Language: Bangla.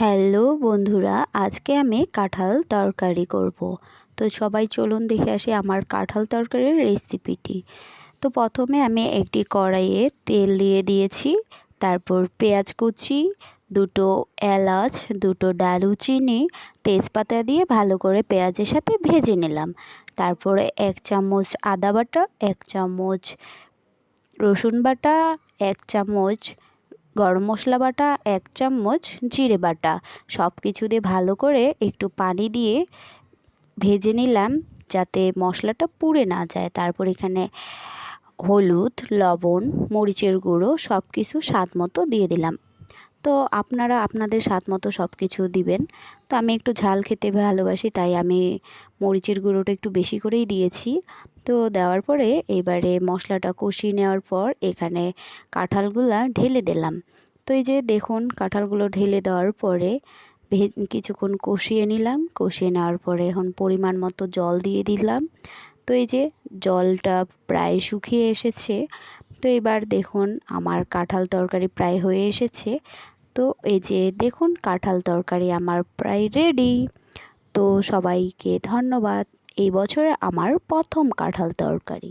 হ্যালো বন্ধুরা, আজকে আমি কাঁঠাল তরকারি করব। তো সবাই চলুন দেখে আসি আমার কাঁঠাল তরকারির রেসিপিটি। তো প্রথমে আমি একটি কড়াইয়ে তেল দিয়ে দিয়েছি, তারপর পেঁয়াজ কুচি, দুটো এলাচ, দুটো দারুচিনি, তেজপাতা দিয়ে ভালো করে পেঁয়াজের সাথে ভেজে নিলাম। তারপরে 1 চামচ আদা বাটা, 1 চামচ রসুন বাটা, 1 চামচ গরম মশলা বাটা, 1 চামচ জিরে বাটা, সব কিছু দিয়ে ভালো করে একটু পানি দিয়ে ভেজে নিলাম যাতে মশলাটা পুড়ে না যায়। তারপর এখানে হলুদ, লবণ, মরিচের গুঁড়ো সব কিছু স্বাদ মতো দিয়ে দিলাম। তো আপনারা আপনাদের স্বাদ মতো সব কিছু দিবেন। তো আমি একটু ঝাল খেতে ভালোবাসি, তাই আমি মরিচের গুঁড়োটা একটু বেশি করেই দিয়েছি। তো দেওয়ার পরে এবারে মশলাটা কষিয়ে নেওয়ার পর এখানে কাঁঠালগুলা ঢেলে দিলাম। তো এই যে দেখুন, কাঁঠালগুলো ঢেলে দেওয়ার পরে কিছুক্ষণ কষিয়ে নিলাম। কষিয়ে নেওয়ার পরে এখন পরিমাণ মতো জল দিয়ে দিলাম। তো এই যে জলটা প্রায় শুকিয়ে এসেছে। তো এবার দেখুন আমার কাঁঠাল তরকারি প্রায় হয়ে এসেছে। তো এই যে দেখুন কাঁঠাল তরকারি আমার প্রায় রেডি। তো সবাইকে ধন্যবাদ। এই বছরে আমার প্রথম কাঁঠাল তরকারি।